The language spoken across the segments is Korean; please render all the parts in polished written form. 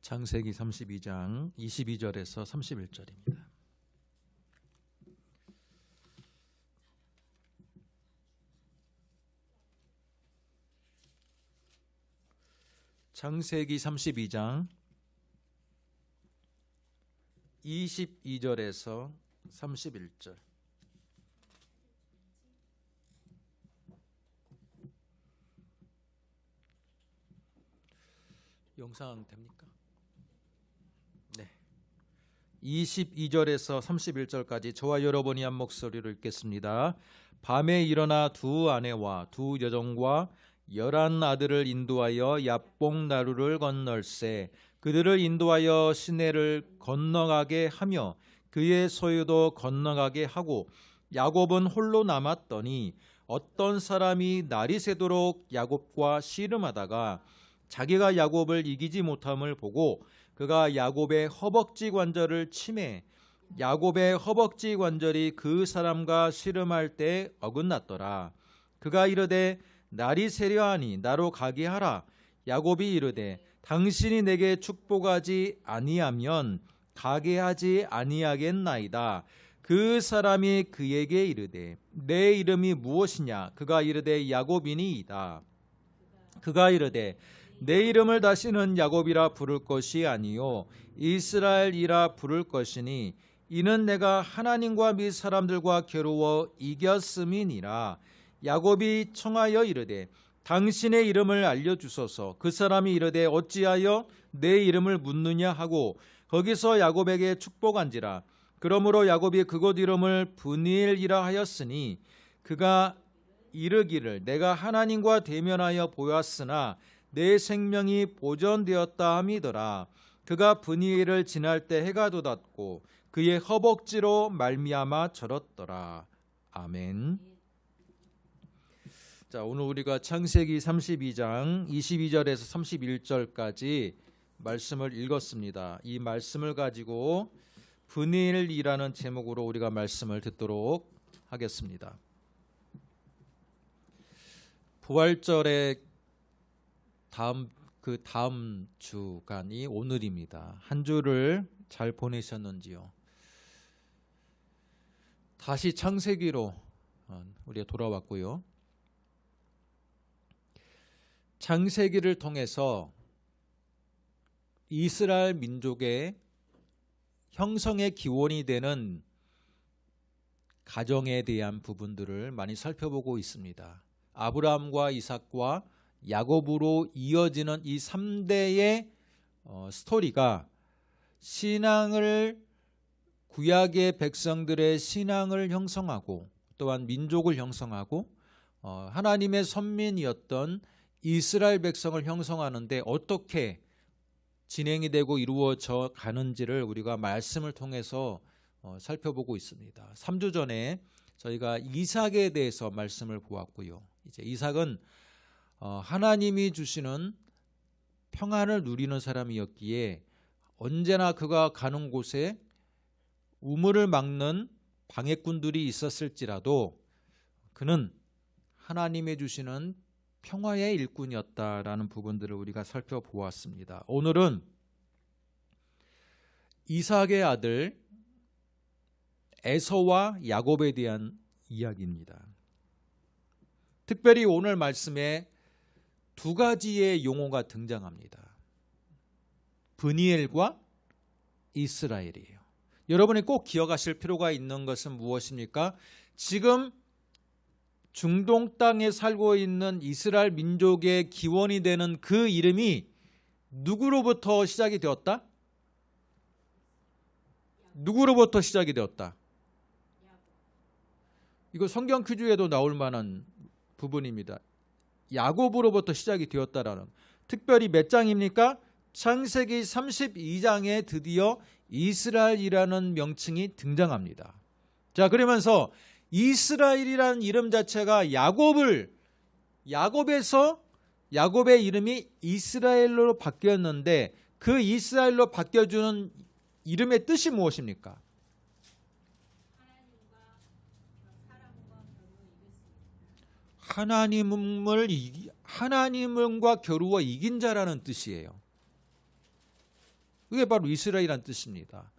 창세기 32장 22절에서 31절입니다. 창세기 32장 22절에서 31절. 영상 됩니까? 네. 22절에서 31절까지 저와 여러분이 한 목소리로 읽겠습니다. 밤에 일어나 두 아내와 두 여종과 11 아들을 인도하여 야복 나루를 건널세 그들을 인도하여 시내를 건너가게 하며 그의 소유도 건너가게 하고 야곱은 홀로 남았더니 어떤 사람이 날이 새도록 야곱과 씨름하다가 자기가 야곱을 이기지 못함을 보고 그가 야곱의 허벅지 관절을 치매 야곱의 허벅지 관절이 그 사람과 씨름할 때 어긋났더라. 그가 이르되 날이 새려하니 나로 가게 하라. 야곱이 이르되 당신이 내게 축복하지 아니하면 가게 하지 아니하겠나이다. 그 사람이 그에게 이르되 내 이름이 무엇이냐? 그가 이르되 야곱이니이다. 그가 이르되 내 이름을 다시는 야곱이라 부를 것이 아니요 이스라엘이라 부를 것이니 이는 내가 하나님과 및 사람들과 겨루어 이겼음이니라. 야곱이 청하여 이르되 당신의 이름을 알려주소서. 그 사람이 이르되 어찌하여 내 이름을 묻느냐 하고 거기서 야곱에게 축복한지라. 그러므로 야곱이 그곳 이름을 브니엘이라 하였으니 그가 이르기를 내가 하나님과 대면하여 보았으나 내 생명이 보존되었다 함이더라. 그가 브니엘을 지날 때 해가 돋았고 그의 허벅지로 말미암아 절었더라. 아멘. 자, 오늘 우리가 창세기 32장 22절에서 31절까지 말씀을 읽었습니다. 이 말씀을 가지고 브니엘이라는 제목으로 우리가 말씀을 듣도록 하겠습니다. 부활절의 다음 주간이 오늘입니다. 한 주를 잘 보내셨는지요? 다시 창세기로 우리가 돌아왔고요. 창세기를 통해서 이스라엘 민족의 형성의 기원이 되는 가정에 대한 부분들을 많이 살펴보고 있습니다. 아브라함과 이삭과 야곱으로 이어지는 이 3대의 스토리가 신앙을 구약의 백성들의 신앙을 형성하고 또한 민족을 형성하고 하나님의 선민이었던 이스라엘 백성을 형성하는데 어떻게 진행이 되고 이루어져 가는지를 우리가 말씀을 통해서 살펴보고 있습니다. 3주 전에 저희가 이삭에 대해서 말씀을 보았고요. 이제 이삭은 하나님이 주시는 평안을 누리는 사람이었기에 언제나 그가 가는 곳에 우물을 막는 방해꾼들이 있었을지라도 그는 하나님이 주시는 평화의 일꾼이었다라는 부분들을 우리가 살펴보았습니다. 오늘은 이삭의 아들 에서와 야곱에 대한 이야기입니다. 특별히 오늘 말씀에 두 가지의 용어가 등장합니다. 브니엘과 이스라엘이에요. 여러분이 꼭 기억하실 필요가 있는 것은 무엇입니까? 지금 중동 땅에 살고 있는 이스라엘 민족의 기원이 되는 그 이름이 누구로부터 시작이 되었다? 누구로부터 시작이 되었다? 이거 성경 퀴즈에도 나올 만한 부분입니다. 야곱으로부터 시작이 되었다라는. 특별히 몇 장입니까? 창세기 32장에 드디어 이스라엘이라는 명칭이 등장합니다. 자, 그러면서 이스라엘이라는 이름 자체가 야곱에서 야곱의 이름이 이스라엘로 바뀌었는데 그 이스라엘로 바뀌어주는 이름의 뜻이 무엇입니까? 하나님과 겨루어 이긴 자라는 뜻이에요. 이게 바로 이스라엘이라는 뜻입니다.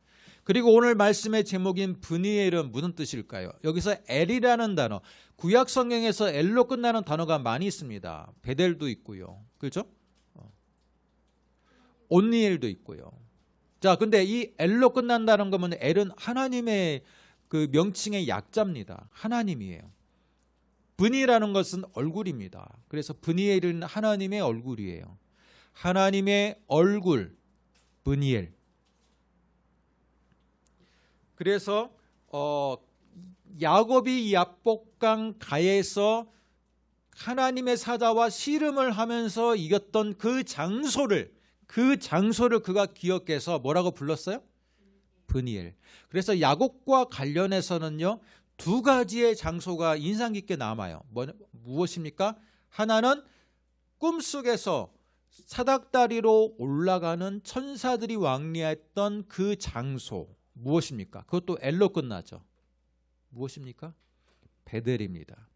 그리고 오늘 말씀의 제목인 브니엘은 무슨 뜻일까요? 여기서 엘이라는 단어, 구약 성경에서 엘로 끝나는 단어가 많이 있습니다. 베델도 있고요. 그렇죠? 온니엘도 있고요. 자, 근데 이 엘로 끝난다는 거면 엘은 하나님의 그 명칭의 약자입니다. 하나님이에요. 브니라는 것은 얼굴입니다. 그래서 브니엘은 하나님의 얼굴이에요. 하나님의 얼굴, 브니엘. 그래서 야곱이 야복강 가에서 하나님의 사자와 씨름을 하면서 이겼던 그 장소를 그가 기억해서 뭐라고 불렀어요? 브니엘. 그래서 야곱과 관련해서는요, 두 가지의 장소가 인상 깊게 남아요. 무엇입니까? 하나는 꿈속에서 사닥다리로 올라가는 천사들이 왕래했던 그 장소. 무엇입니까? 그것도 엘로 끝나죠. 무엇입니까? 베델입니다.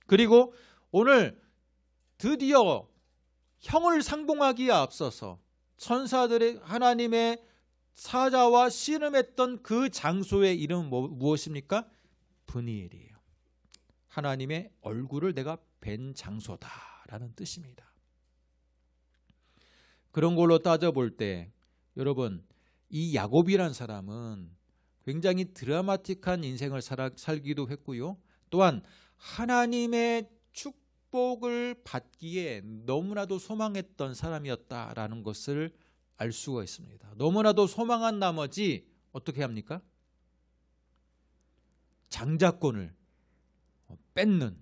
그리고 오늘 드디어 형을 상봉하기에 앞서서 천사들의 하나님의 사자와 씨름했던 그 장소의 이름은 무엇입니까? 브니엘이에요. 하나님의 얼굴을 내가 뵌 장소다라는 뜻입니다. 그런 걸로 따져볼 때 여러분, 이 야곱이란 사람은 굉장히 드라마틱한 인생을 살기도 했고요. 또한 하나님의 축복을 받기에 너무나도 소망했던 사람이었다라는 것을 알 수가 있습니다. 너무나도 소망한 나머지 어떻게 합니까? 장자권을 뺏는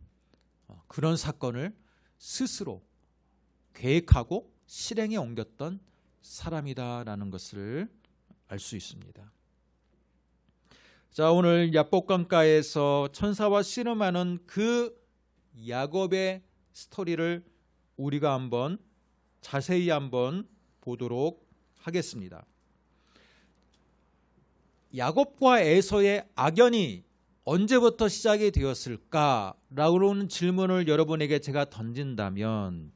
그런 사건을 스스로 계획하고 실행에 옮겼던 사람이다라는 것을 알 수 있습니다. 자, 오늘 야복강가에서 천사와 씨름하는 그 야곱의 스토리를 우리가 한번 자세히 한번 보도록 하겠습니다. 야곱과 에서의 악연이 언제부터 시작이 되었을까라고 하는 질문을 여러분에게 제가 던진다면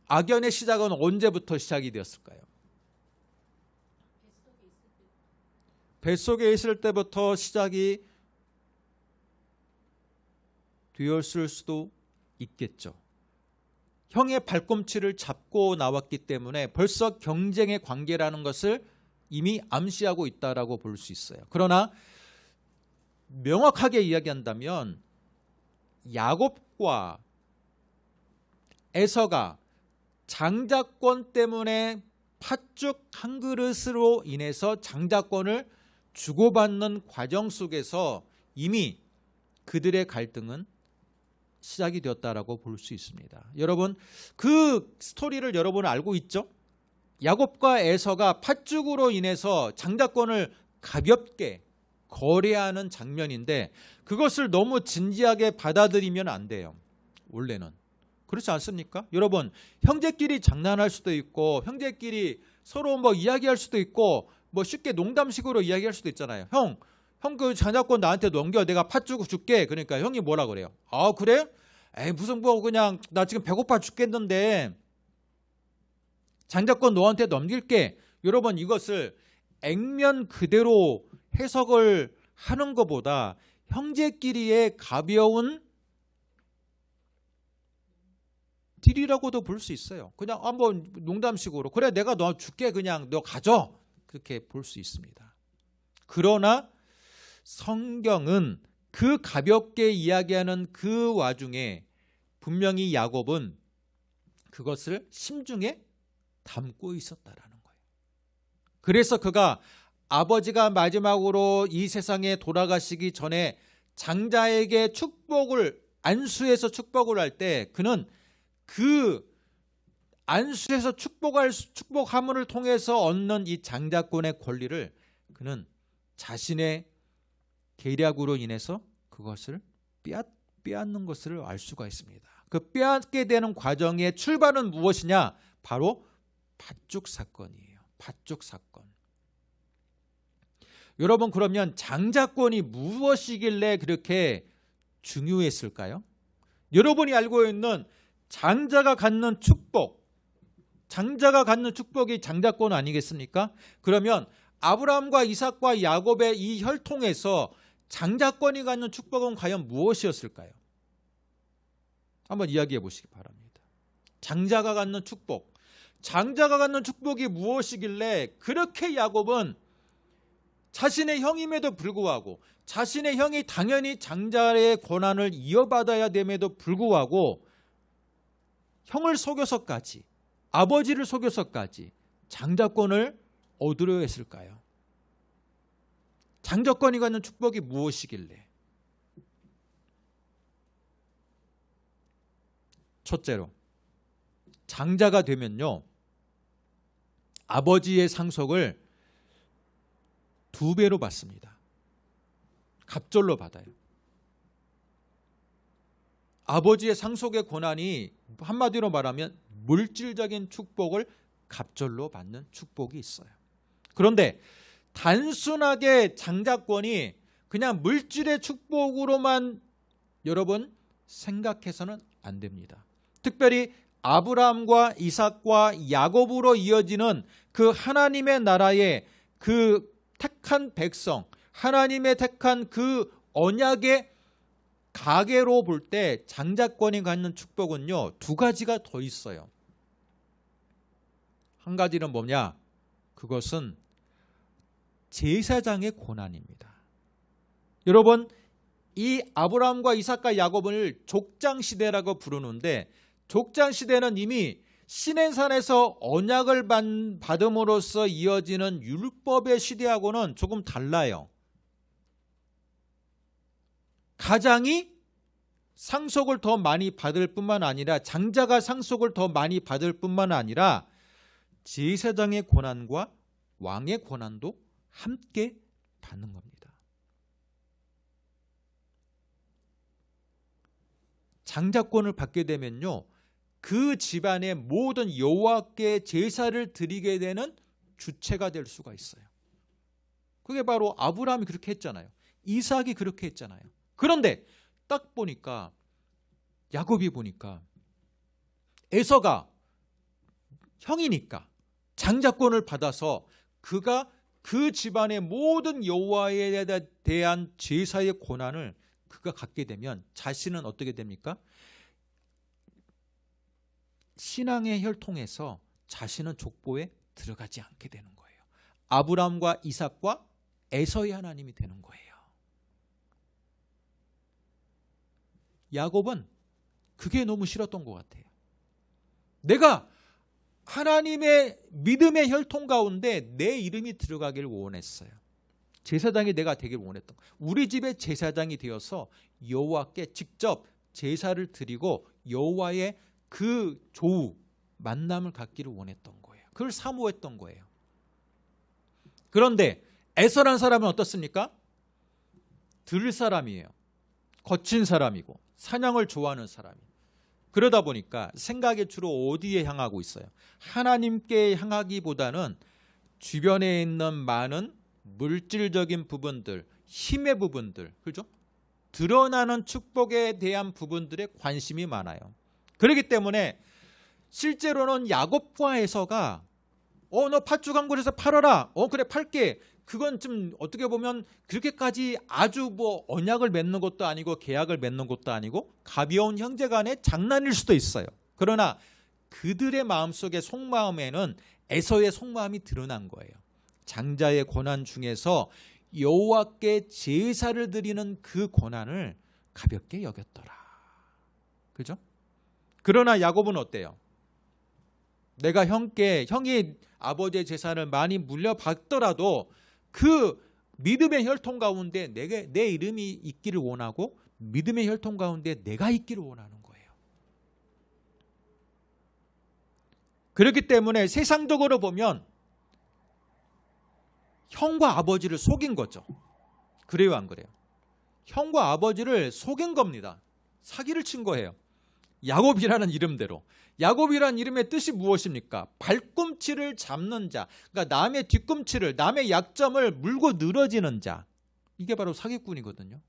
악연의 시작은 언제부터 시작이 되었을까요? 뱃속에 있을 때부터 시작이 되었을 수도 있겠죠. 형의 발꿈치를 잡고 나왔기 때문에 벌써 경쟁의 관계라는 것을 이미 암시하고 있다라고 볼 수 있어요. 그러나 명확하게 이야기한다면 야곱과 에서가 장자권 때문에 팥죽 한 그릇으로 인해서 장자권을 주고받는 과정 속에서 이미 그들의 갈등은 시작이 되었다라고 볼 수 있습니다. 여러분, 그 스토리를 여러분 알고 있죠? 야곱과 에서가 팥죽으로 인해서 장자권을 가볍게 거래하는 장면인데 그것을 너무 진지하게 받아들이면 안 돼요. 원래는 그렇지 않습니까? 여러분, 형제끼리 장난할 수도 있고 형제끼리 서로 뭐 이야기할 수도 있고 뭐 쉽게 농담식으로 이야기할 수도 있잖아요. 형 그 장자권 나한테 넘겨, 내가 팥죽 줄게. 그러니까 형이 뭐라 그래요? 아, 그래? 에이, 무슨 뭐 그냥 나 지금 배고파 죽겠는데 장자권 너한테 넘길게. 여러분, 이것을 액면 그대로 해석을 하는 것보다 형제끼리의 가벼운 딜이라고도 볼 수 있어요. 그냥 한번 농담식으로 그래, 내가 너 줄게, 그냥 너 가져, 그렇게 볼 수 있습니다. 그러나 성경은 그 가볍게 이야기하는 그 와중에 분명히 야곱은 그것을 심중에 담고 있었다라는 거예요. 그래서 그가 아버지가 마지막으로 이 세상에 돌아가시기 전에 장자에게 축복을 안수해서 축복을 할 때 그는 그 안수해서 축복함을 통해서 얻는 이 장자권의 권리를 그는 자신의 계략으로 인해서 그것을 빼앗는 것을 알 수가 있습니다. 그 빼앗게 되는 과정의 출발은 무엇이냐? 바로 팥죽 사건이에요. 팥죽 사건. 여러분, 그러면 장자권이 무엇이길래 그렇게 중요했을까요? 여러분이 알고 있는 장자가 갖는 축복, 장자가 갖는 축복이 장자권 아니겠습니까? 그러면 아브라함과 이삭과 야곱의 이 혈통에서 장자권이 갖는 축복은 과연 무엇이었을까요? 한번 이야기해 보시기 바랍니다. 장자가 갖는 축복, 장자가 갖는 축복이 무엇이길래 그렇게 야곱은 자신의 형임에도 불구하고, 자신의 형이 당연히 장자의 권한을 이어받아야 됨에도 불구하고 형을 속여서까지, 아버지를 속여서까지 장자권을 얻으려 했을까요? 장자권이 갖는 축복이 무엇이길래? 첫째로, 장자가 되면요, 아버지의 상속을 2배로 받습니다. 갑절로 받아요. 아버지의 상속의 권한이 한마디로 말하면 물질적인 축복을 갑절로 받는 축복이 있어요. 그런데 단순하게 장자권이 그냥 물질의 축복으로만 여러분 생각해서는 안 됩니다. 특별히 아브라함과 이삭과 야곱으로 이어지는 그 하나님의 나라의 그 택한 백성, 하나님의 택한 그 언약의 가계로 볼 때 장자권이 갖는 축복은요, 2가지가 더 있어요. 한 가지는 뭐냐? 그것은 제사장의 고난입니다. 여러분, 이 아브라함과 이삭과 야곱을 족장시대라고 부르는데, 족장시대는 이미 시내산에서 언약을 받음으로써 이어지는 율법의 시대하고는 조금 달라요. 가장이 상속을 더 많이 받을 뿐만 아니라, 장자가 상속을 더 많이 받을 뿐만 아니라 제사장의 고난과 왕의 고난도 함께 받는 겁니다. 장자권을 받게 되면요, 그 집안의 모든 여호와께 제사를 드리게 되는 주체가 될 수가 있어요. 그게 바로 아브라함이 그렇게 했잖아요. 이삭이 그렇게 했잖아요. 그런데 딱 보니까, 야곱이 보니까 에서가 형이니까 장자권을 받아서 그가 그 집안의 모든 여호와에 대한 제사의 권한을 그가 갖게 되면 자신은 어떻게 됩니까? 신앙의 혈통에서 자신은 족보에 들어가지 않게 되는 거예요. 아브라함과 이삭과 에서의 하나님이 되는 거예요. 야곱은 그게 너무 싫었던 것 같아요. 내가 하나님의 믿음의 혈통 가운데 내 이름이 들어가길 원했어요. 제사장이 내가 되길 원했던 거예요. 우리 집의 제사장이 되어서 여호와께 직접 제사를 드리고 여호와의 그 조우, 만남을 갖기를 원했던 거예요. 그걸 사모했던 거예요. 그런데 에서라는 사람은 어떻습니까? 들을 사람이에요. 거친 사람이고 사냥을 좋아하는 사람이에요. 그러다 보니까 생각이 주로 어디에 향하고 있어요? 하나님께 향하기보다는 주변에 있는 많은 물질적인 부분들, 힘의 부분들, 그죠? 드러나는 축복에 대한 부분들에 관심이 많아요. 그렇기 때문에 실제로는 야곱과 에서가 너 팥죽 한 그릇에서 팔아라. 그래 팔게. 그건 좀 어떻게 보면 그렇게까지 아주 뭐 언약을 맺는 것도 아니고 계약을 맺는 것도 아니고 가벼운 형제간의 장난일 수도 있어요. 그러나 그들의 마음속의 속마음에는 에서의 속마음이 드러난 거예요. 장자의 고난 중에서 여호와께 제사를 드리는 그 고난을 가볍게 여겼더라. 그죠? 그러나 야곱은 어때요? 내가 형이 아버지의 재산을 많이 물려받더라도 그 믿음의 혈통 가운데 내 이름이 있기를 원하고 믿음의 혈통 가운데 내가 있기를 원하는 거예요. 그렇기 때문에 세상적으로 보면 형과 아버지를 속인 거죠. 그래요, 안 그래요? 형과 아버지를 속인 겁니다. 사기를 친 거예요. 야곱이라는 이름대로. 야곱이라는 이름의 뜻이 무엇입니까? 발꿈치를 잡는 자. 그러니까 남의 뒤꿈치를, 남의 약점을 물고 늘어지는 자. 이게 바로 사기꾼이거든요.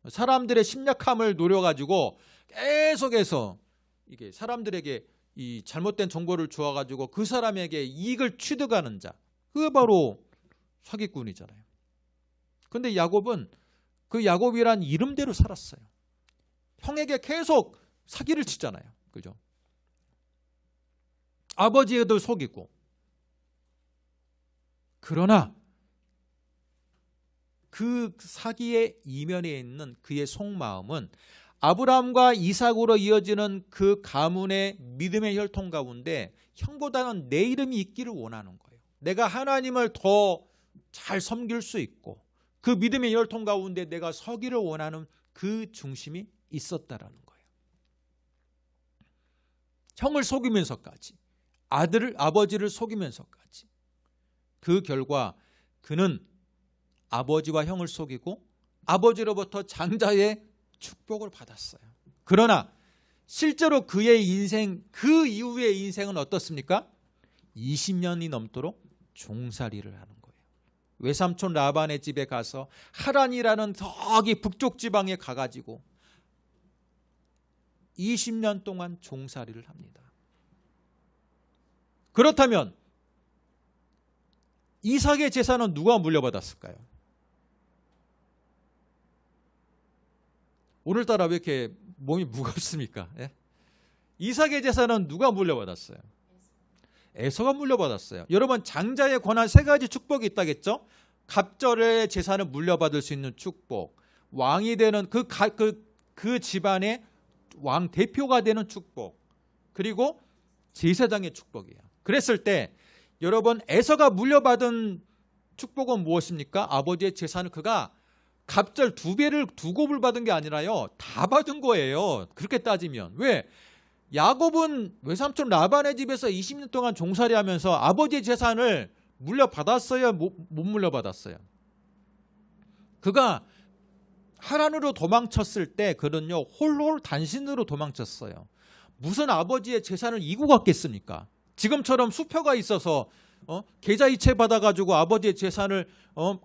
사람들의 심약함을 노려가지고 계속해서 이게 사람들에게 이 잘못된 정보를 주어가지고 그 사람에게 이익을 취득하는 자, 그게 바로 사기꾼이잖아요. 근데 야곱은 그 야곱이란 이름대로 살았어요. 형에게 계속 사기를 치잖아요. 그죠? 아버지에도 속이고. 그러나 그 사기의 이면에 있는 그의 속마음은 아브라함과 이삭으로 이어지는 그 가문의 믿음의 혈통 가운데 형보다는 내 이름이 있기를 원하는 거예요. 내가 하나님을 더 잘 섬길 수 있고 그 믿음의 혈통 가운데 내가 서기를 원하는 그 중심이 있었다라는 거예요. 형을 속이면서까지, 아버지를 속이면서까지. 그 결과 그는 아버지와 형을 속이고 아버지로부터 장자의 축복을 받았어요. 그러나 실제로 그의 인생, 그 이후의 인생은 어떻습니까? 20년이 넘도록 종살이를 하는 거예요. 외삼촌 라반의 집에 가서 하란이라는 저기 북쪽 지방에 가가지고 20년 동안 종살이를 합니다. 그렇다면 이삭의 재산은 누가 물려받았을까요? 오늘따라 왜 이렇게 몸이 무겁습니까? 예? 이삭의 재산은 누가 물려받았어요? 에서가 물려받았어요. 여러분, 장자의 권한 세 가지 축복이 있다겠죠? 갑절의 재산을 물려받을 수 있는 축복, 왕이 되는 그 집안의 왕 대표가 되는 축복, 그리고 제사장의 축복이에요. 그랬을 때 여러분, 에서가 물려받은 축복은 무엇입니까? 아버지의 재산을 그가 갑절 두 곱을 받은 게 아니라요, 다 받은 거예요. 그렇게 따지면. 왜? 야곱은 외삼촌 라반의 집에서 20년 동안 종살이 하면서 아버지의 재산을 물려받았어요? 못 물려받았어요? 그가 하란으로 도망쳤을 때 그는요, 홀홀 단신으로 도망쳤어요. 무슨 아버지의 재산을 이고 갔겠습니까? 지금처럼 수표가 있어서 계좌이체 받아가지고 아버지의 재산을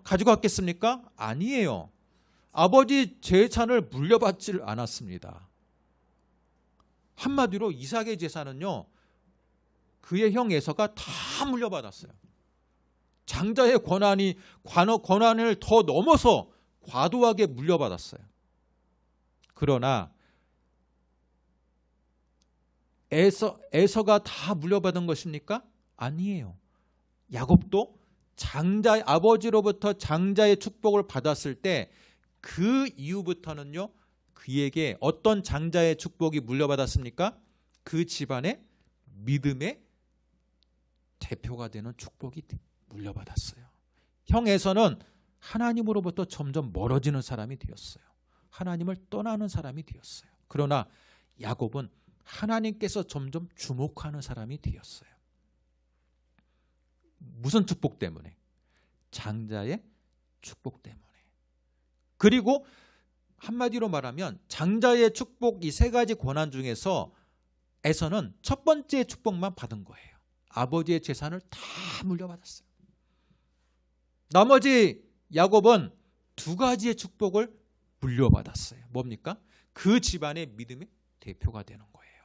가지고 갔겠습니까? 아니에요. 아버지 재산을 물려받지를 않았습니다. 한마디로 이삭의 재산은요, 그의 형 에서가 다 물려받았어요. 장자의 권한을 더 넘어서 과도하게 물려받았어요. 그러나 에서가 다 물려받은 것입니까? 아니에요. 야곱도 아버지로부터 장자의 축복을 받았을 때 그 이후부터는요, 그에게 어떤 장자의 축복이 물려받았습니까? 그 집안의 믿음의 대표가 되는 축복이 물려받았어요. 형 에서는 하나님으로부터 점점 멀어지는 사람이 되었어요. 하나님을 떠나는 사람이 되었어요. 그러나 야곱은 하나님께서 점점 주목하는 사람이 되었어요. 무슨 축복 때문에? 장자의 축복 때문에. 그리고 한마디로 말하면 장자의 축복 이 세 가지 권한 중에서 에서는 첫 번째 축복만 받은 거예요. 아버지의 재산을 다 물려받았어요. 나머지 야곱은 두 가지의 축복을 물려받았어요. 뭡니까? 그 집안의 믿음의 대표가 되는 거예요.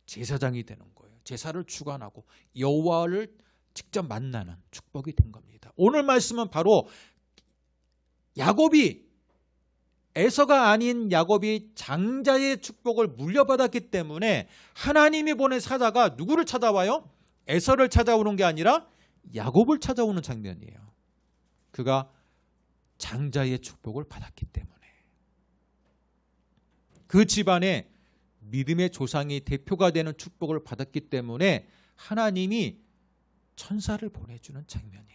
제사장이 되는 거예요. 제사를 주관하고 여호와를 직접 만나는 축복이 된 겁니다. 오늘 말씀은 바로 에서가 아닌 야곱이 장자의 축복을 물려받았기 때문에 하나님이 보낸 사자가 누구를 찾아와요? 에서를 찾아오는 게 아니라 야곱을 찾아오는 장면이에요. 그가 장자의 축복을 받았기 때문에. 그 집안에 믿음의 조상이 대표가 되는 축복을 받았기 때문에 하나님이 천사를 보내주는 장면이에요.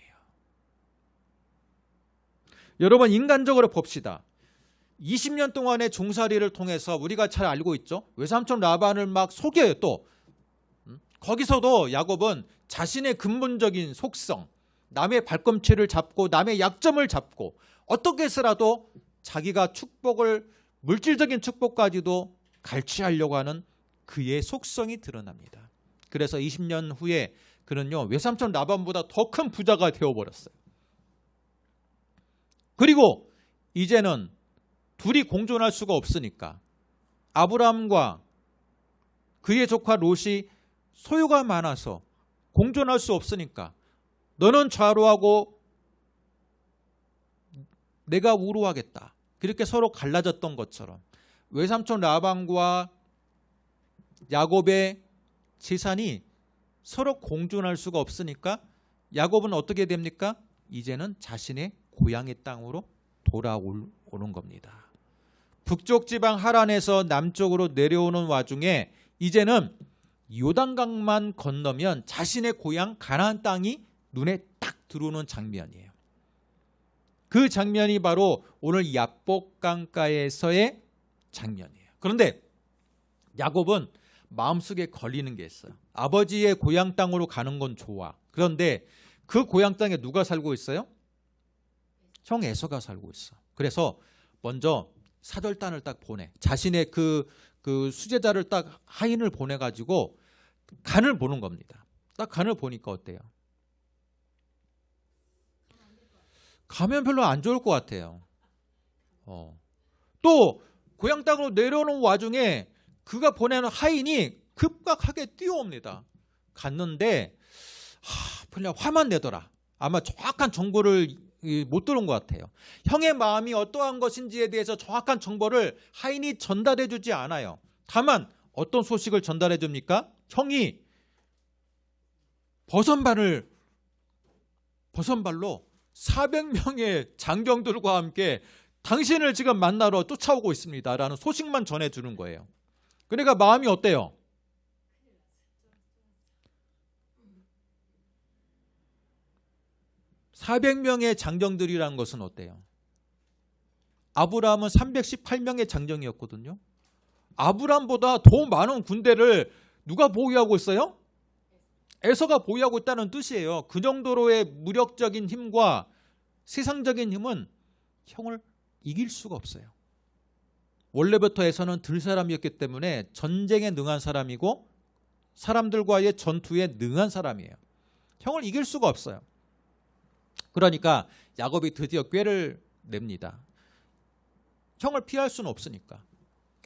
여러분, 인간적으로 봅시다. 20년 동안의 종살이를 통해서 우리가 잘 알고 있죠. 외삼촌 라반을 막 속여요. 또 거기서도 야곱은 자신의 근본적인 속성, 남의 발꿈치를 잡고 남의 약점을 잡고 어떻게 해서라도 자기가 축복을, 물질적인 축복까지도 갈취하려고 하는 그의 속성이 드러납니다. 그래서 20년 후에 그는요, 외삼촌 라반보다 더 큰 부자가 되어버렸어요. 그리고 이제는 둘이 공존할 수가 없으니까 아브라함과 그의 조카 롯이 소유가 많아서 공존할 수 없으니까 너는 좌로하고 내가 우로하겠다. 그렇게 서로 갈라졌던 것처럼 외삼촌 라반과 야곱의 재산이 서로 공존할 수가 없으니까 야곱은 어떻게 됩니까? 이제는 자신의 고향의 땅으로 돌아오는 겁니다. 북쪽 지방 하란에서 남쪽으로 내려오는 와중에 이제는 요단강만 건너면 자신의 고향 가나안 땅이 눈에 딱 들어오는 장면이에요. 그 장면이 바로 오늘 야복강가에서의 장면이에요. 그런데 야곱은 마음속에 걸리는 게 있어요. 아버지의 고향 땅으로 가는 건 좋아. 그런데 그 고향 땅에 누가 살고 있어요? 형 에서가 살고 있어. 그래서 먼저 사절단을 딱 보내. 자신의 그 수제자를 딱 하인을 보내가지고 간을 보는 겁니다. 딱 간을 보니까 어때요? 가면 별로 안 좋을 것 같아요. 또 고향 땅으로 내려오는 와중에 그가 보내는 하인이 급격하게 뛰어옵니다. 갔는데 그냥 화만 내더라. 아마 정확한 정보를 못 들은 것 같아요. 형의 마음이 어떠한 것인지에 대해서 정확한 정보를 하인이 전달해 주지 않아요. 다만 어떤 소식을 전달해 줍니까? 형이 버선발로 400명의 장병들과 함께 당신을 지금 만나러 쫓아오고 있습니다 라는 소식만 전해주는 거예요. 그러니까 마음이 어때요? (400명의) 장정들이라는 것은 어때요? 아브라함은 318명의 장정이었거든요. 아브라함보다 더 많은 군대를 누가 보유하고 있어요? 에서가 보유하고 있다는 뜻이에요. 그 정도로의 무력적인 힘과 세상적인 힘은 형을 이길 수가 없어요. 원래부터 에서는 들사람이었기 때문에 전쟁에 능한 사람이고 사람들과의 전투에 능한 사람이에요. 형을 이길 수가 없어요. 그러니까 야곱이 드디어 꾀를 냅니다. 형을 피할 수는 없으니까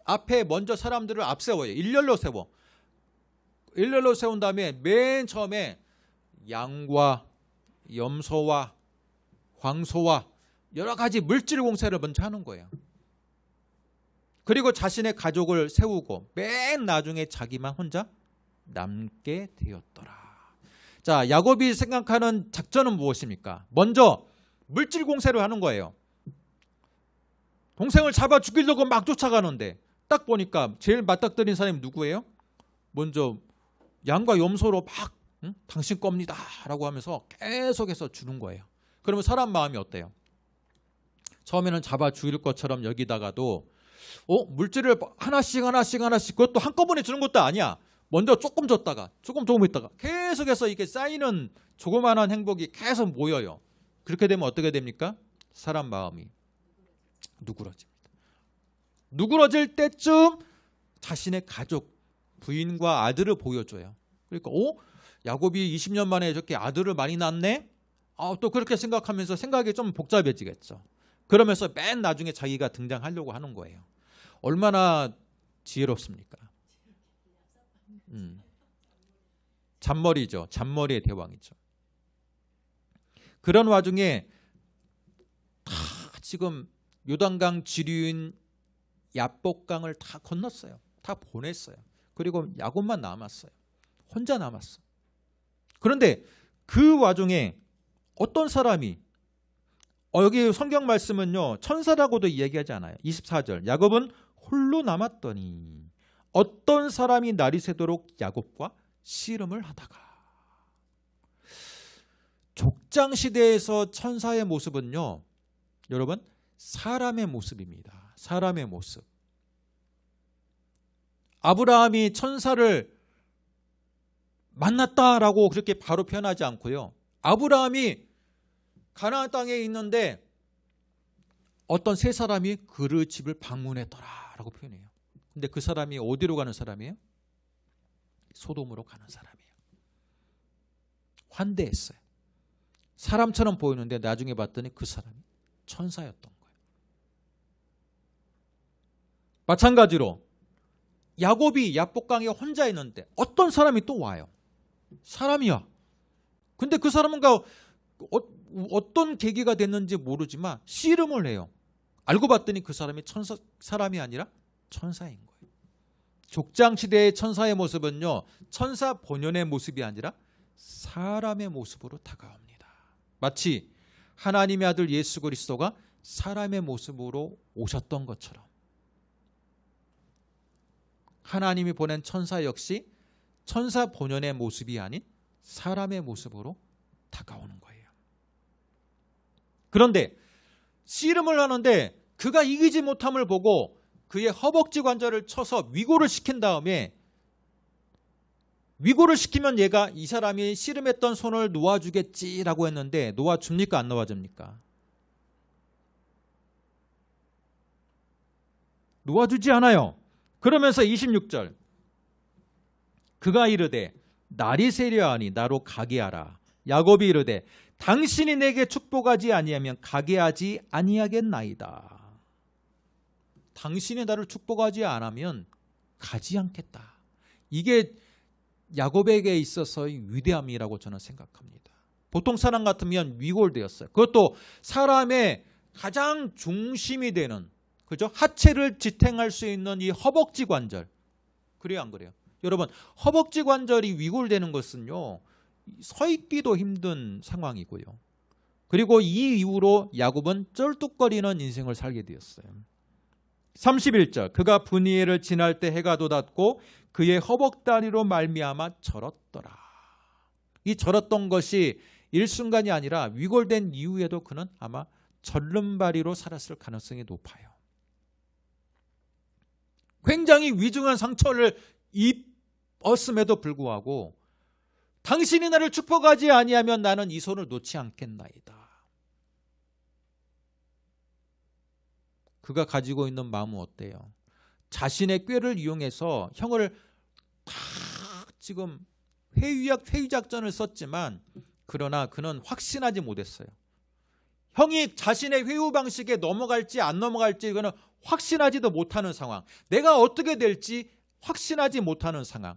앞에 먼저 사람들을 앞세워요. 일렬로 세워. 일렬로 세운 다음에 맨 처음에 양과 염소와 황소와 여러 가지 물질 공세를 먼저 하는 거예요. 그리고 자신의 가족을 세우고 맨 나중에 자기만 혼자 남게 되었더라. 자, 야곱이 생각하는 작전은 무엇입니까? 먼저 물질 공세를 하는 거예요. 동생을 잡아 죽이려고 막 쫓아가는데 딱 보니까 제일 맞닥뜨린 사람이 누구예요? 먼저 양과 염소로 막 당신 겁니다 라고 하면서 계속해서 주는 거예요. 그러면 사람 마음이 어때요? 처음에는 잡아 죽일 것처럼 여기다가도 물질을 하나씩 그것도 한꺼번에 주는 것도 아니야. 먼저 조금 줬다가 조금 있다가 계속해서 이렇게 쌓이는 조그마한 행복이 계속 모여요. 그렇게 되면 어떻게 됩니까? 사람 마음이 누그러집니다. 누그러질 때쯤 자신의 가족, 부인과 아들을 보여줘요. 그러니까 야곱이 20년 만에 이렇게 아들을 많이 낳네? 또 그렇게 생각하면서 생각이 좀 복잡해지겠죠. 그러면서 맨 나중에 자기가 등장하려고 하는 거예요. 얼마나 지혜롭습니까? 잔머리죠. 잔머리의 대왕이죠. 그런 와중에 다 지금 요단강 지류인 야복강을 다 건넜어요. 다 보냈어요. 그리고 야곱만 남았어요. 혼자 남았어. 그런데 그 와중에 어떤 사람이 여기 성경 말씀은요 천사라고도 이야기하지 않아요. 24절 야곱은 홀로 남았더니 어떤 사람이 날이 새도록 야곱과 씨름을 하다가. 족장시대에서 천사의 모습은요 여러분 사람의 모습입니다. 사람의 모습. 아브라함이 천사를 만났다라고 그렇게 바로 표현하지 않고요. 아브라함이 가나안 땅에 있는데 어떤 세 사람이 그의 집을 방문했더라라고 표현해요. 근데 그 사람이 어디로 가는 사람이에요? 소돔으로 가는 사람이에요. 환대했어요. 사람처럼 보이는데 나중에 봤더니 그 사람이 천사였던 거예요. 마찬가지로 야곱이 야복강에 혼자 있는데 어떤 사람이 또 와요. 사람이야. 근데 그 사람은 어떤 계기가 됐는지 모르지만 씨름을 해요. 알고 봤더니 그 사람이 사람이 아니라 천사인 거예요. 족장시대의 천사의 모습은요, 천사 본연의 모습이 아니라 사람의 모습으로 다가옵니다. 마치 하나님의 아들 예수 그리스도가 사람의 모습으로 오셨던 것처럼 하나님이 보낸 천사 역시 천사 본연의 모습이 아닌 사람의 모습으로 다가오는 거예요. 그런데 씨름을 하는데 그가 이기지 못함을 보고 그의 허벅지 관절을 쳐서 위고를 시킨 다음에, 위고를 시키면 얘가 이 사람이 씨름했던 손을 놓아주겠지라고 했는데 놓아줍니까? 안 놓아줍니까? 놓아주지 않아요. 그러면서 26절 그가 이르되 날이 세려하니 나로 가게 하라. 야곱이 이르되 당신이 내게 축복하지 아니하면 가게 하지 아니하겠나이다. 당신이 나를 축복하지 않으면 가지 않겠다. 이게 야곱에게 있어서의 위대함이라고 저는 생각합니다. 보통 사람 같으면 위골되었어요. 그것도 사람의 가장 중심이 되는, 그죠? 하체를 지탱할 수 있는 이 허벅지 관절. 그래요, 안 그래요? 여러분, 허벅지 관절이 위골되는 것은요, 서 있기도 힘든 상황이고요. 그리고 이 이후로 야곱은 쩔뚝거리는 인생을 살게 되었어요. 31절 그가 분이엘을 지날 때 해가 돋았고 그의 허벅다리로 말미암아 절었더라. 이 절었던 것이 일순간이 아니라 위골된 이후에도 그는 아마 절름발이로 살았을 가능성이 높아요. 굉장히 위중한 상처를 입었음에도 불구하고 당신이 나를 축복하지 아니하면 나는 이 손을 놓지 않겠나이다. 그가 가지고 있는 마음은 어때요? 자신의 꾀를 이용해서 형을 다 지금 회유작전을 썼지만 그러나 그는 확신하지 못했어요. 형이 자신의 회유 방식에 넘어갈지 안 넘어갈지 이거는 확신하지도 못하는 상황. 내가 어떻게 될지 확신하지 못하는 상황.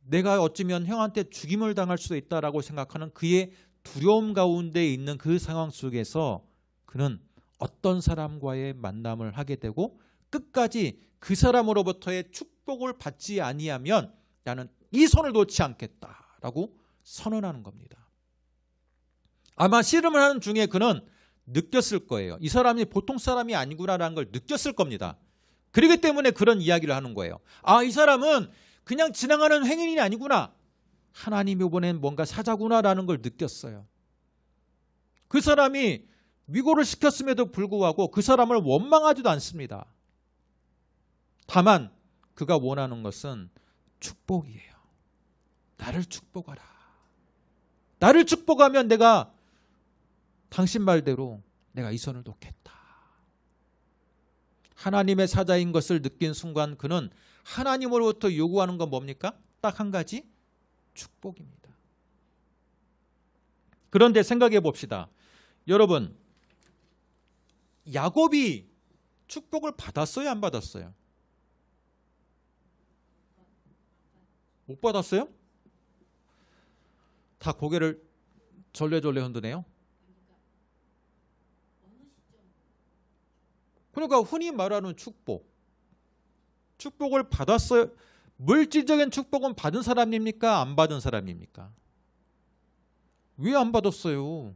내가 어쩌면 형한테 죽임을 당할 수도 있다라고 생각하는 그의 두려움 가운데 있는 그 상황 속에서 그는 어떤 사람과의 만남을 하게 되고 끝까지 그 사람으로부터의 축복을 받지 아니하면 나는 이 손을 놓지 않겠다라고 선언하는 겁니다. 아마 씨름을 하는 중에 그는 느꼈을 거예요. 이 사람이 보통 사람이 아니구나라는 걸 느꼈을 겁니다. 그렇기 때문에 그런 이야기를 하는 거예요. 아, 이 사람은 그냥 지나가는 행인이 아니구나. 하나님이 보낸 뭔가 사자구나라는 걸 느꼈어요. 그 사람이 위고를 시켰음에도 불구하고 그 사람을 원망하지도 않습니다. 다만 그가 원하는 것은 축복이에요. 나를 축복하라. 나를 축복하면 내가 당신 말대로 내가 이 손을 놓겠다. 하나님의 사자인 것을 느낀 순간 그는 하나님으로부터 요구하는 건 뭡니까? 딱 한 가지, 축복입니다. 그런데 생각해 봅시다. 여러분, 야곱이 축복을 받았어요? 안 받았어요? 못 받았어요? 다 고개를 절레절레 흔드네요. 그러니까 흔히 말하는 축복을 받았어요. 물질적인 축복은 받은 사람입니까? 안 받은 사람입니까? 왜 안 받았어요?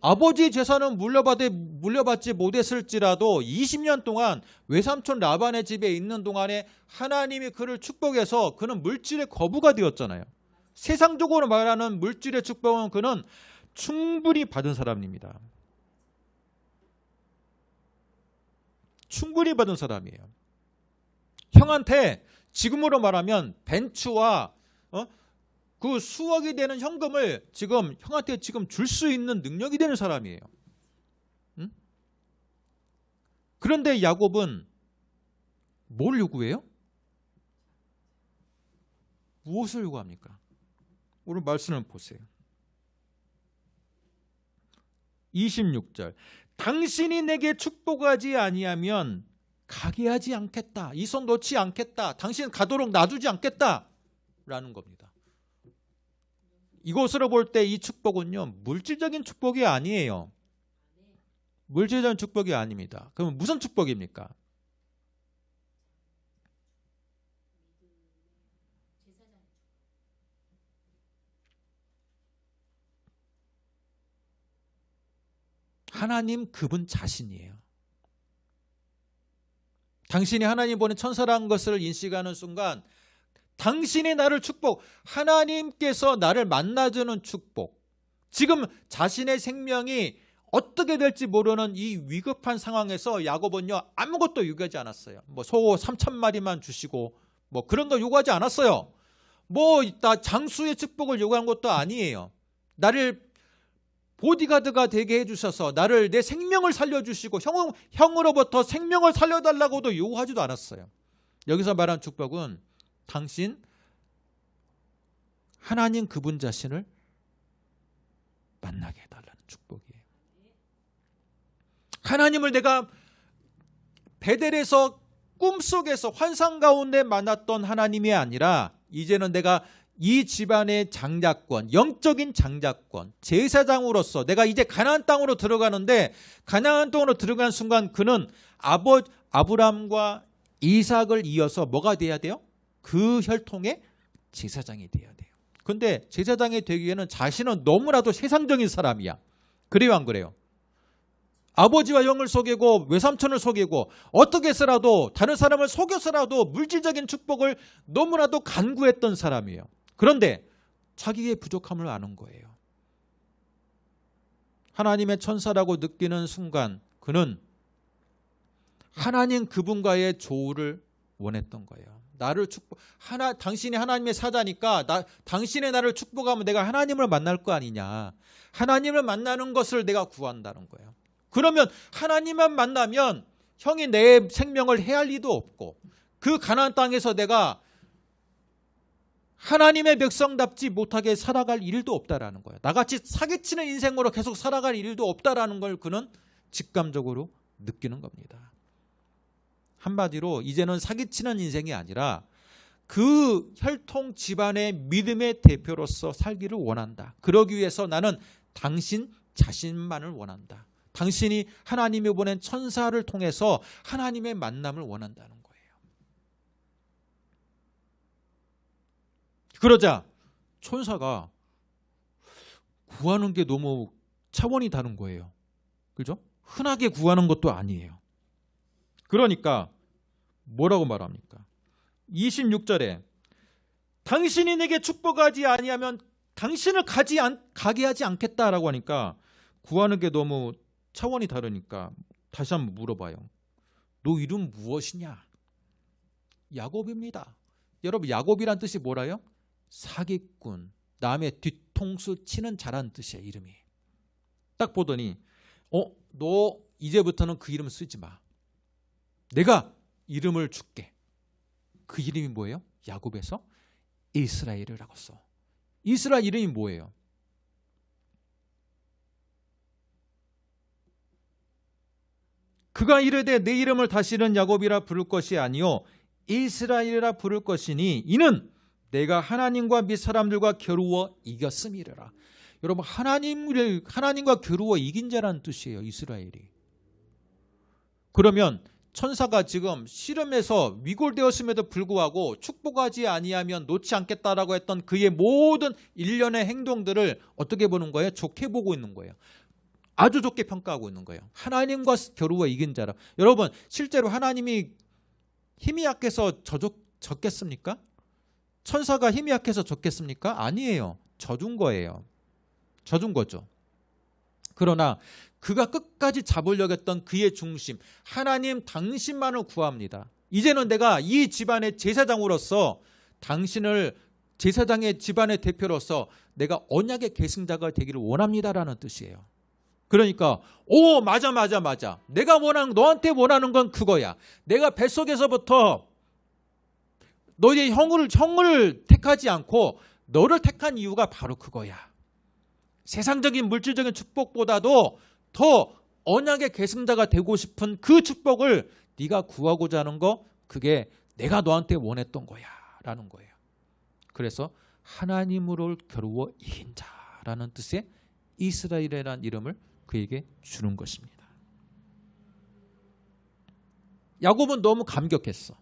아버지 재산은 물려받지 못했을지라도 20년 동안 외삼촌 라반의 집에 있는 동안에 하나님이 그를 축복해서 그는 물질의 거부가 되었잖아요. 세상적으로 말하는 물질의 축복은 그는 충분히 받은 사람입니다. 충분히 받은 사람이에요. 형한테 지금으로 말하면 벤츠와 그 수억이 되는 현금을 지금 형한테 지금 줄 수 있는 능력이 되는 사람이에요. 응? 그런데 야곱은 뭘 요구해요? 무엇을 요구합니까? 오늘 말씀을 보세요. 26절 당신이 내게 축복하지 아니하면 가게 하지 않겠다. 이 손 놓지 않겠다. 당신 가도록 놔두지 않겠다. 라는 겁니다. 이것으로 볼 때 이 축복은요, 물질적인 축복이 아니에요. 물질적인 축복이 아닙니다. 그러면 무슨 축복입니까? 하나님 그분 자신이에요. 당신이 하나님 보낸 천사라는 것을 인식하는 순간 당신이 나를 축복, 하나님께서 나를 만나주는 축복, 지금 자신의 생명이 어떻게 될지 모르는 이 위급한 상황에서 야곱은요 아무것도 요구하지 않았어요. 뭐 소 3,000마리만 주시고 뭐 그런 거 요구하지 않았어요. 뭐 나 장수의 축복을 요구한 것도 아니에요. 나를 보디가드가 되게 해주셔서 나를 내 생명을 살려주시고 형으로부터 생명을 살려달라고도 요구하지도 않았어요. 여기서 말한 축복은 당신 하나님 그분 자신을 만나게 해달라는 축복이에요. 하나님을 내가 베델에서 꿈속에서 환상 가운데 만났던 하나님이 아니라 이제는 내가 이 집안의 장자권, 영적인 장자권, 제사장으로서 내가 이제 가나안 땅으로 들어가는데 가나안 땅으로 들어간 순간 그는 아브람과 이삭을 이어서 뭐가 돼야 돼요? 그 혈통의 제사장이 돼야 돼요. 근데 제사장이 되기 위해는 자신은 너무나도 세상적인 사람이야. 그래요, 안 그래요? 아버지와 형을 속이고 외삼촌을 속이고 어떻게 해서라도 다른 사람을 속여서라도 물질적인 축복을 너무나도 간구했던 사람이에요. 그런데 자기의 부족함을 아는 거예요. 하나님의 천사라고 느끼는 순간 그는 하나님 그분과의 조우를 원했던 거예요. 나를 당신이 하나님의 사자니까 당신의 나를 축복하면 내가 하나님을 만날 거 아니냐. 하나님을 만나는 것을 내가 구한다는 거예요. 그러면 하나님만 만나면 형이 내 생명을 해할 리도 없고 그 가나안 땅에서 내가 하나님의 백성답지 못하게 살아갈 일도 없다라는 거예요. 나같이 사기치는 인생으로 계속 살아갈 일도 없다라는 걸 그는 직감적으로 느끼는 겁니다. 한마디로 이제는 사기치는 인생이 아니라 그 혈통 집안의 믿음의 대표로서 살기를 원한다. 그러기 위해서 나는 당신 자신만을 원한다. 당신이 하나님이 보낸 천사를 통해서 하나님의 만남을 원한다는 거예요. 그러자 천사가 구하는 게 너무 차원이 다른 거예요. 그죠? 흔하게 구하는 것도 아니에요. 그러니까 뭐라고 말합니까? 26절에 당신이 내게 축복하지 아니하면 당신을 가게 하지 않겠다라고 하니까 구하는 게 너무 차원이 다르니까 다시 한번 물어봐요. 너 이름 무엇이냐? 야곱입니다. 여러분 야곱이란 뜻이 뭐라요? 사기꾼, 남의 뒤통수 치는 자란 뜻이에요. 이름이. 딱 보더니 너 이제부터는 그 이름 쓰지 마. 내가 이름을 줄게. 그 이름이 뭐예요? 야곱에서 이스라엘이라고 써. 이스라엘 이름이 뭐예요? 그가 이르되 내 이름을 다시는 야곱이라 부를 것이 아니요 이스라엘이라 부를 것이니 이는 내가 하나님과 및 사람들과 겨루어 이겼음이라. 여러분 하나님과 겨루어 이긴 자라는 뜻이에요. 이스라엘이. 그러면 천사가 지금 씨름에서 위골되었음에도 불구하고 축복하지 아니하면 놓지 않겠다라고 했던 그의 모든 일련의 행동들을 어떻게 보는 거예요? 좋게 보고 있는 거예요. 아주 좋게 평가하고 있는 거예요. 하나님과 겨루어 이긴 자라. 여러분 실제로 하나님이 힘이 약해서 졌겠습니까? 천사가 힘이 약해서 졌겠습니까? 아니에요. 져준 거예요. 져준 거죠. 그러나 그가 끝까지 잡으려고 했던 그의 중심, 하나님 당신만을 구합니다. 이제는 내가 이 집안의 제사장으로서 당신을 제사장의 집안의 대표로서 내가 언약의 계승자가 되기를 원합니다라는 뜻이에요. 그러니까 맞아. 내가 너한테 원하는 건 그거야. 내가 뱃속에서부터 너의 형을 택하지 않고 너를 택한 이유가 바로 그거야. 세상적인 물질적인 축복보다도 더 언약의 계승자가 되고 싶은 그 축복을 네가 구하고자 하는 거 그게 내가 너한테 원했던 거야 라는 거예요. 그래서 하나님으로 겨루어 이긴 자라는 뜻의 이스라엘이라는 이름을 그에게 주는 것입니다. 야곱은 너무 감격했어.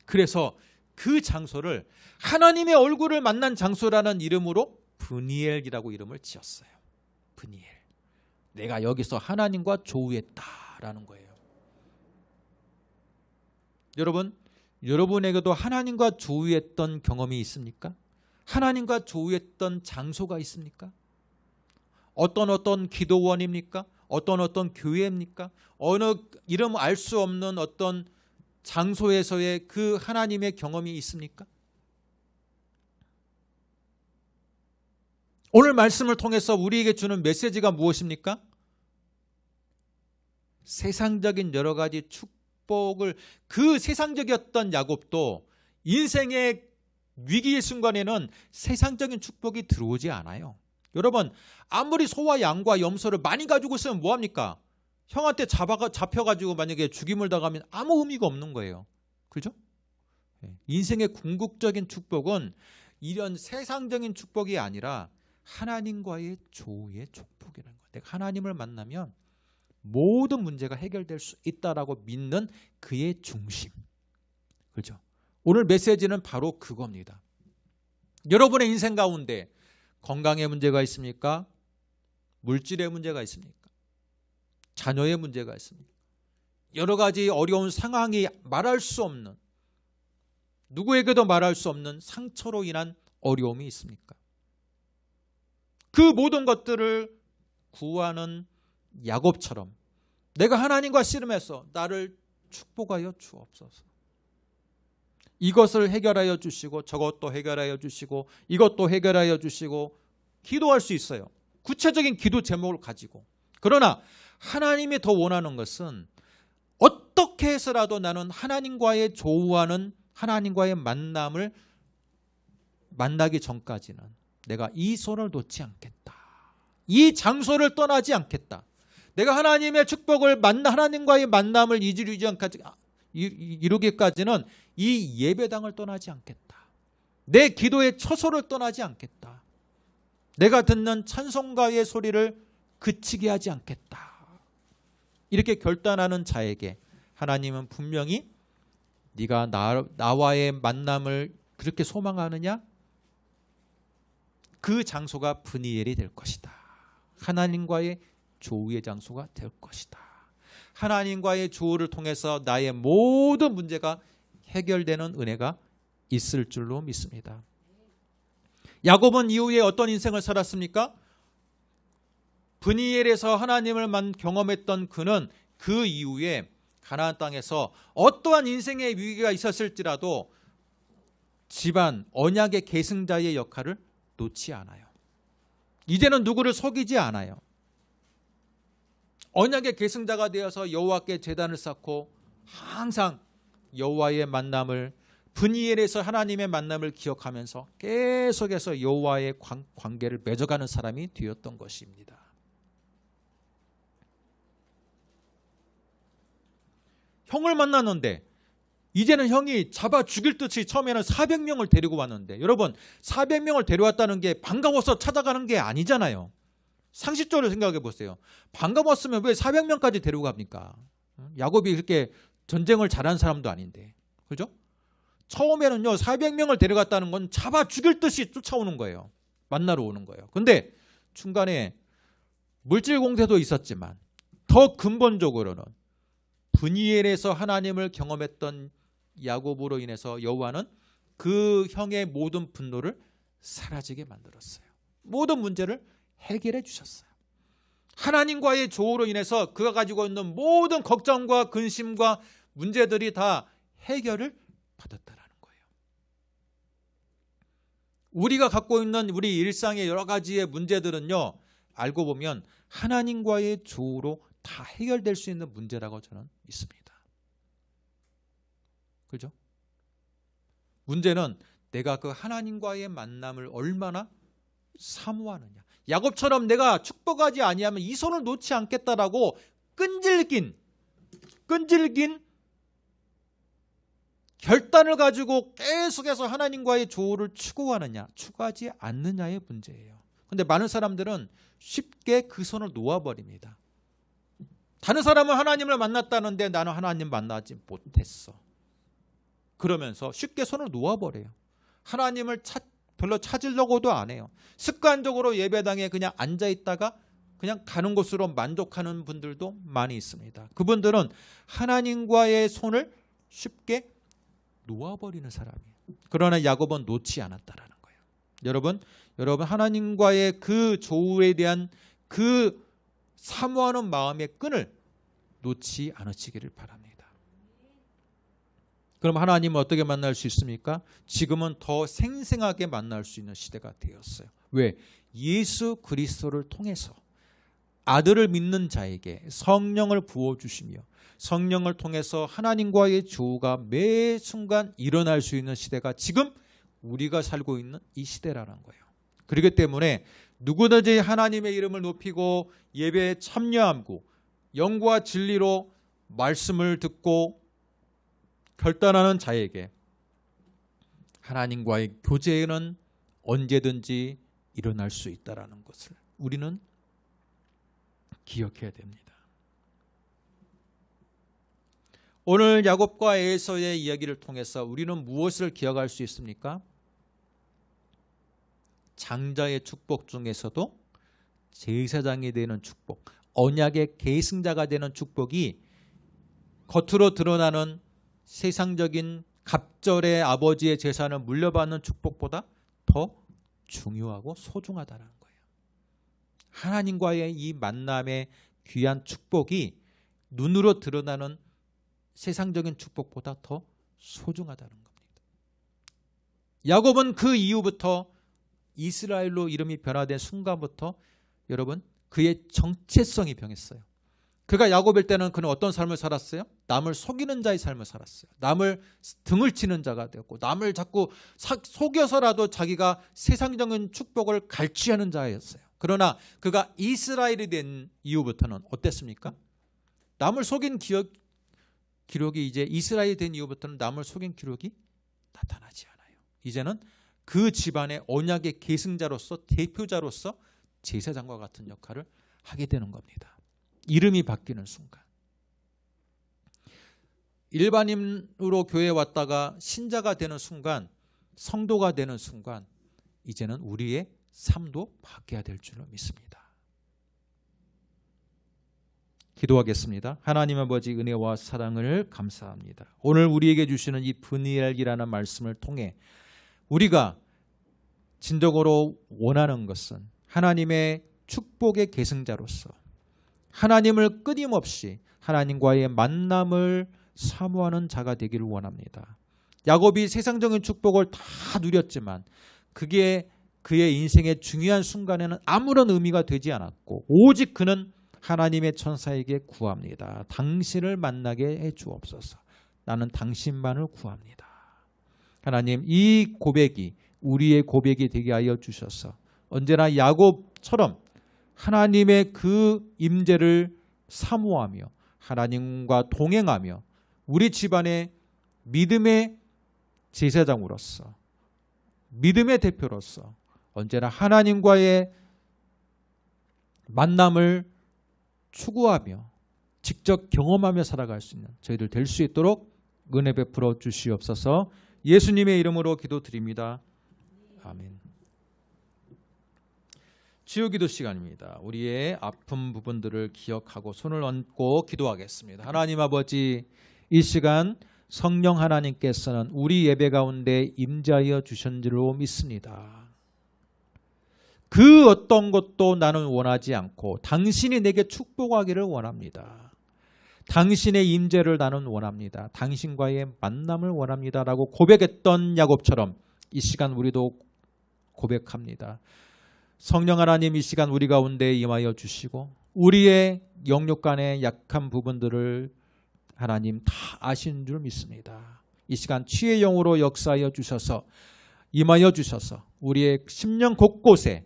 그래서 그 장소를 하나님의 얼굴을 만난 장소라는 이름으로 브니엘이라고 이름을 지었어요. 브니엘. 내가 여기서 하나님과 조우했다라는 거예요. 여러분, 여러분에게도 하나님과 조우했던 경험이 있습니까? 하나님과 조우했던 장소가 있습니까? 어떤 기도원입니까? 어떤 교회입니까? 어느 이름 알 수 없는 어떤 장소에서의 그 하나님의 경험이 있습니까? 오늘 말씀을 통해서 우리에게 주는 메시지가 무엇입니까? 세상적인 여러 가지 축복을, 그 세상적이었던 야곱도 인생의 위기의 순간에는 세상적인 축복이 들어오지 않아요. 여러분, 아무리 소와 양과 염소를 많이 가지고 있으면 뭐합니까? 형한테 잡혀가지고 만약에 죽임을 당하면 아무 의미가 없는 거예요. 그죠? 인생의 궁극적인 축복은 이런 세상적인 축복이 아니라 하나님과의 조우의 축복이라는 거예요. 내가 하나님을 만나면 모든 문제가 해결될 수 있다라고 믿는 그의 중심. 그죠? 오늘 메시지는 바로 그겁니다. 여러분의 인생 가운데 건강의 문제가 있습니까? 물질의 문제가 있습니까? 자녀의 문제가 있습니까? 여러 가지 어려운 상황이 말할 수 없는, 누구에게도 말할 수 없는 상처로 인한 어려움이 있습니까? 그 모든 것들을 구하는 야곱처럼 내가 하나님과 씨름해서 나를 축복하여 주옵소서. 이것을 해결하여 주시고 저것도 해결하여 주시고 이것도 해결하여 주시고 기도할 수 있어요. 구체적인 기도 제목을 가지고. 그러나 하나님이 더 원하는 것은 어떻게 해서라도 나는 하나님과의 조우하는 하나님과의 만남을 만나기 전까지는 내가 이 손을 놓지 않겠다. 이 장소를 떠나지 않겠다. 내가 하나님의 축복을 하나님과의 만남을 이루기까지는 이 예배당을 떠나지 않겠다. 내 기도의 처소를 떠나지 않겠다. 내가 듣는 찬송가의 소리를 그치게 하지 않겠다. 이렇게 결단하는 자에게 하나님은 분명히 네가 나와의 만남을 그렇게 소망하느냐? 그 장소가 브니엘이 될 것이다. 하나님과의 조우의 장소가 될 것이다. 하나님과의 조우를 통해서 나의 모든 문제가 해결되는 은혜가 있을 줄로 믿습니다. 야곱은 이후에 어떤 인생을 살았습니까? 브니엘에서 하나님을 경험했던 그는 그 이후에 가나안 땅에서 어떠한 인생의 위기가 있었을지라도 집안 언약의 계승자의 역할을 놓지 않아요. 이제는 누구를 속이지 않아요. 언약의 계승자가 되어서 여호와께 제단을 쌓고 항상 여호와의 만남을, 브니엘에서 하나님의 만남을 기억하면서 계속해서 여호와의 관계를 맺어가는 사람이 되었던 것입니다. 형을 만났는데 이제는 형이 잡아 죽일 듯이 처음에는 400명을 데리고 왔는데, 여러분 400명을 데려왔다는 게 반가워서 찾아가는 게 아니잖아요. 상식적으로 생각해 보세요. 반가웠으면 왜 400명까지 데리고 갑니까? 야곱이 그렇게 전쟁을 잘한 사람도 아닌데. 그죠? 처음에는요 400명을 데려갔다는 건 잡아 죽일 듯이 쫓아오는 거예요. 만나러 오는 거예요. 근데 중간에 물질 공세도 있었지만 더 근본적으로는 브니엘에서 하나님을 경험했던 야곱으로 인해서 여호와는 그 형의 모든 분노를 사라지게 만들었어요. 모든 문제를 해결해 주셨어요. 하나님과의 조우로 인해서 그가 가지고 있는 모든 걱정과 근심과 문제들이 다 해결을 받았다라는 거예요. 우리가 갖고 있는 우리 일상의 여러 가지의 문제들은요, 알고 보면 하나님과의 조우로 다 해결될 수 있는 문제라고 저는 믿습니다. 그죠? 문제는 내가 그 하나님과의 만남을 얼마나 사모하느냐. 야곱처럼 내가 축복하지 아니하면 이 손을 놓지 않겠다라고 끈질긴 결단을 가지고 계속해서 하나님과의 조우를 추구하느냐, 추구하지 않느냐의 문제예요. 그런데 많은 사람들은 쉽게 그 손을 놓아버립니다. 다른 사람은 하나님을 만났다는데 나는 하나님 만나지 못했어. 그러면서 쉽게 손을 놓아버려요. 하나님을 별로 찾으려고도 안 해요. 습관적으로 예배당에 그냥 앉아있다가 그냥 가는 곳으로 만족하는 분들도 많이 있습니다. 그분들은 하나님과의 손을 쉽게 놓아버리는 사람이에요. 그러나 야곱은 놓지 않았다라는 거예요. 여러분 하나님과의 그 조우에 대한 그 사모하는 마음의 끈을 놓지 않으시기를 바랍니다. 그럼 하나님은 어떻게 만날 수 있습니까? 지금은 더 생생하게 만날 수 있는 시대가 되었어요. 왜? 예수 그리스도를 통해서 아들을 믿는 자에게 성령을 부어주시며 성령을 통해서 하나님과의 조우가 매 순간 일어날 수 있는 시대가 지금 우리가 살고 있는 이 시대라는 거예요. 그렇기 때문에 누구든지 하나님의 이름을 높이고 예배에 참여하고 영과 진리로 말씀을 듣고 결단하는 자에게 하나님과의 교제는 언제든지 일어날 수 있다는 것을 우리는 기억해야 됩니다. 오늘 야곱과 에서의 이야기를 통해서 우리는 무엇을 기억할 수 있습니까? 장자의 축복 중에서도 제사장이 되는 축복, 언약의 계승자가 되는 축복이 겉으로 드러나는 세상적인 갑절의 아버지의 재산을 물려받는 축복보다 더 중요하고 소중하다는 거예요. 하나님과의 이 만남의 귀한 축복이 눈으로 드러나는 세상적인 축복보다 더 소중하다는 겁니다. 야곱은 그 이후부터 이스라엘로 이름이 변화된 순간부터 여러분 그의 정체성이 변했어요. 그가 야곱일 때는 그는 어떤 삶을 살았어요? 남을 속이는 자의 삶을 살았어요. 남을 등을 치는 자가 되었고 남을 자꾸 속여서라도 자기가 세상적인 축복을 갈취하는 자였어요. 그러나 그가 이스라엘이 된 이후부터는 어땠습니까? 남을 속인 기록이 이제 이스라엘이 된 이후부터는 남을 속인 기록이 나타나지 않아요. 이제는 그 집안의 언약의 계승자로서 대표자로서 제사장과 같은 역할을 하게 되는 겁니다. 이름이 바뀌는 순간. 일반인으로 교회에 왔다가 신자가 되는 순간, 성도가 되는 순간 이제는 우리의 삶도 바뀌어야 될 줄로 믿습니다. 기도하겠습니다. 하나님 아버지 은혜와 사랑을 감사합니다. 오늘 우리에게 주시는 이 브니엘이라는 말씀을 통해 우리가 진정으로 원하는 것은 하나님의 축복의 계승자로서 하나님을 끊임없이 하나님과의 만남을 사모하는 자가 되기를 원합니다. 야곱이 세상적인 축복을 다 누렸지만 그게 그의 인생의 중요한 순간에는 아무런 의미가 되지 않았고 오직 그는 하나님의 천사에게 구합니다. 당신을 만나게 해 주옵소서. 나는 당신만을 구합니다. 하나님, 이 고백이 우리의 고백이 되게 하여 주셔서 언제나 야곱처럼 하나님의 그 임재를 사모하며 하나님과 동행하며 우리 집안의 믿음의 제사장으로서 믿음의 대표로서 언제나 하나님과의 만남을 추구하며 직접 경험하며 살아갈 수 있는 저희들 될 수 있도록 은혜 베풀어 주시옵소서. 예수님의 이름으로 기도드립니다. 아멘. 치유기도 시간입니다. 우리의 아픈 부분들을 기억하고 손을 얹고 기도하겠습니다. 하나님 아버지, 이 시간 성령 하나님께서는 우리 예배 가운데 임재하여 주신 줄로 믿습니다. 그 어떤 것도 나는 원하지 않고 당신이 내게 축복하기를 원합니다. 당신의 임재를 나는 원합니다. 당신과의 만남을 원합니다라고 고백했던 야곱처럼 이 시간 우리도 고백합니다. 성령 하나님, 이 시간 우리 가운데 임하여 주시고 우리의 영역 간의 약한 부분들을 하나님 다 아시는 줄 믿습니다. 이 시간 치유의 영으로 역사하여 주셔서 임하여 주셔서 우리의 심령 곳곳에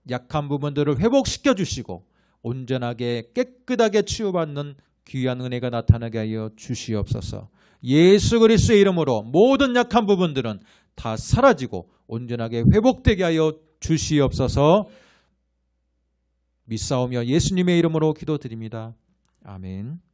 약한 부분들을 회복시켜 주시고 온전하게 깨끗하게 치유받는 귀한 은혜가 나타나게 하여 주시옵소서. 예수 그리스도의 이름으로 모든 약한 부분들은 다 사라지고 온전하게 회복되게 하여 주시옵소서. 믿사오며 예수님의 이름으로 기도드립니다. 아멘.